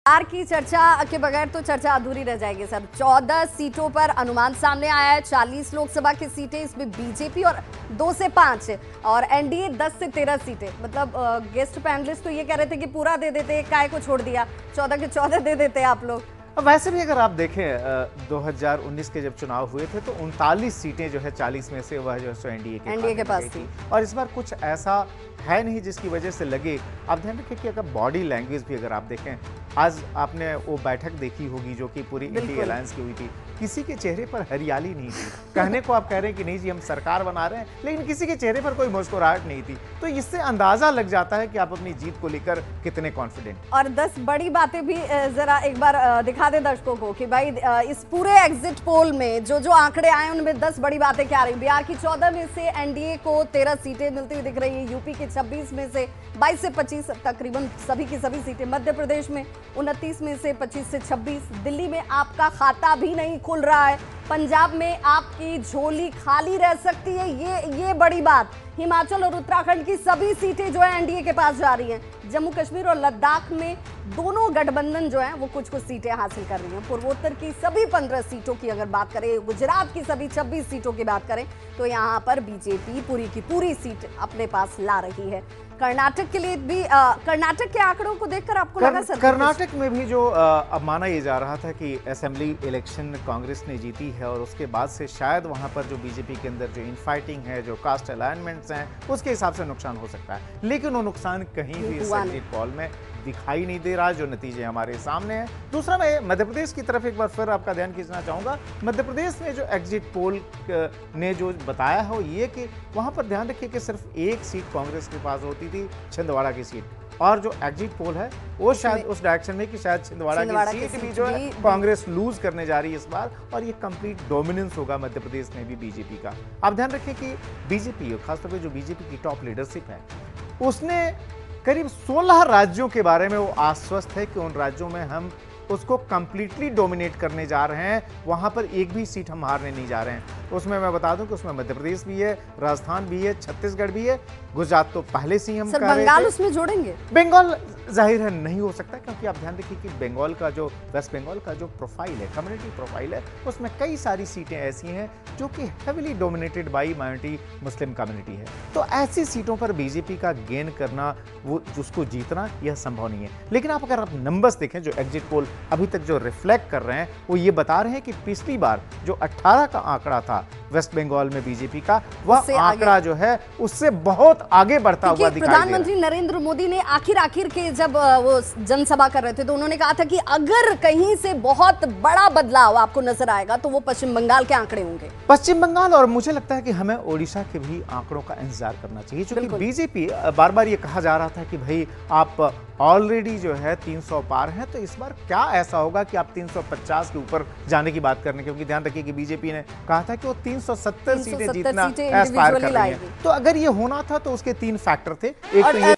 बिहार की चर्चा के बगैर तो चर्चा अधूरी रह जाएगी सर। 14 सीटों पर अनुमान सामने आया है। 40 लोकसभा की सीटें, इसमें बीजेपी और 2 से 5 और एनडीए 10 से 13 सीटें। मतलब गेस्ट पैनलिस्ट तो ये कह रहे थे कि पूरा दे देते, काय को छोड़ दिया, 14 के 14 दे देते आप लोग। वैसे भी अगर आप देखें 2019 के जब चुनाव हुए थे तो 39 सीटें जो है 40 में से वह जो है एनडीए के पास थी। और इस बार कुछ ऐसा है नहीं जिसकी वजह से लगे। आप ध्यान रखें कि अगर बॉडी लैंग्वेज भी अगर आप देखें, आज आपने वो बैठक देखी होगी जो कि पूरी इंडी अलायंस की हुई थी, किसी के चेहरे पर हरियाली नहीं थी। कहने को आप कह रहे हैं कि नहीं जी हम सरकार बना रहे हैं, लेकिन किसी के चेहरे पर कोई मुस्कुराहट नहीं थी। तो इससे अंदाजा लग जाता है कि आप अपनी जीत को लेकर कितने कॉन्फिडेंट। और 10 बड़ी बातें भी जरा एक बार दिखा दे दर्शकों को कि भाई इस पूरे एग्जिट पोल में जो जो आंकड़े आए उनमें 10 बड़ी बातें क्या रही। बिहार की 14 में से एनडीए को 13 सीटें मिलती हुई दिख रही है। यूपी के 26 में से 22 से 25 तकरीबन सभी की सभी सीटें। मध्य प्रदेश में 29 में से 25 से 26। दिल्ली में आपका खाता भी नहीं खुल रहा है। पंजाब में आपकी झोली खाली रह सकती है, ये बड़ी बात। हिमाचल और उत्तराखंड की सभी सीटें जो है एनडीए के पास जा रही हैं। जम्मू कश्मीर और लद्दाख में दोनों गठबंधन जो है वो कुछ सीटें हासिल कर रही हैं। पूर्वोत्तर की सभी 15 सीटों की अगर बात करें, गुजरात की सभी 26 सीटों की बात करें तो यहाँ पर बीजेपी पूरी की पूरी सीट अपने पास ला रही है। कर्नाटक के लिए भी कर्नाटक के आंकड़ों को देखकर आपको लगा सर? कर्नाटक में भी जो अब माना ये जा रहा था कि असेंबली इलेक्शन कांग्रेस ने जीती है और उसके बाद से शायद वहां पर जो बीजेपी के अंदर जो इनफाइटिंग है, जो कास्ट अलाइनमेंट्स हैं, उसके हिसाब से नुकसान हो सकता है। लेकिन वो नुकसान कहीं भी इस एग्जिट पोल में दिखाई नहीं दे रहा, जो नतीजे हमारे सामने हैं। दूसरा, मैं मध्य प्रदेश की तरफ एक बार फिर आपका ध्यान खींचना चाहूंगा। मध्य प्रदेश में जो एग्जिट पोल ने जो बताया है वो ये कि वहां पर ध्यान रखिए कि सिर्फ एक सीट कांग्रेस के पास होती थी, छिंदवाड़ा की सीट। और जो एग्जिट पोल है वो शायद उस डायरेक्शन में कि शायद छिंदवाड़ा की सीट भी जो है कांग्रेस लूज करने जा रही है इस बार, और ये कंप्लीट डोमिनेंस होगा मध्य प्रदेश में भी बीजेपी का। आप ध्यान रखिए कि बीजेपी, खासतौर पर जो बीजेपी की टॉप लीडरशिप है, उसने करीब 16 राज्यों के बारे में वो आश्वस्त है कि उन राज्यों में हम उसको कंप्लीटली डोमिनेट करने जा रहे हैं, वहां पर एक भी सीट हम हारने नहीं जा रहे हैं। उसमें मैं बता दूं कि उसमें मध्य प्रदेश भी है, राजस्थान भी है, छत्तीसगढ़ भी है, गुजरात तो पहले से ही हम कह रहे थे। बंगाल उसमें जोड़ेंगे? बंगाल जाहिर है नहीं हो सकता, क्योंकि आप ध्यान रखिए कि बंगाल का जो वेस्ट बंगाल का जो प्रोफाइल है, कम्युनिटी प्रोफाइल है, उसमें कई सारी सीटें ऐसी हैं जो कि heavily dominated by minority Muslim community है। तो ऐसी सीटों पर बीजेपी का गेन करना, वो उसको जीतना, यह संभव नहीं है। लेकिन अगर आप नंबर्स देखें, जो एग्जिट पोल अभी तक जो रिफ्लेक्ट कर रहे हैं, वो ये बता रहे हैं कि पिछली बार जो 18 का आंकड़ा था वेस्ट बंगाल में बीजेपी का, वह आंकड़ा जो है उससे बहुत आगे बढ़ता हुआ दिखाई दे रहा है। प्रधानमंत्री नरेंद्र मोदी ने आखिर के जब वो जनसभा कर रहे थे तो उन्होंने कहा था कि अगर कहीं से बहुत बड़ा बदलाव आपको नजर आएगा तो वो पश्चिम बंगाल के आंकड़े होंगे। पश्चिम बंगाल, और मुझे लगता है कि हमें ओडिशा के भी आंकड़ों का इंतजार करना चाहिए, क्योंकि बीजेपी बार बार ये कहा जा रहा था कि भाई आप ऑलरेडी जो है 300 पार हैं, तो इस बार क्या ऐसा होगा कि आप 350 के ऊपर जाने की बात करने, क्योंकि ध्यान रखिए कि बीजेपी ने कहा था कि वो 370 सीटें जीतना एस्पायर कर रही है। तो अगर ये होना था तो उसके 3 फैक्टर थे। एक तो ये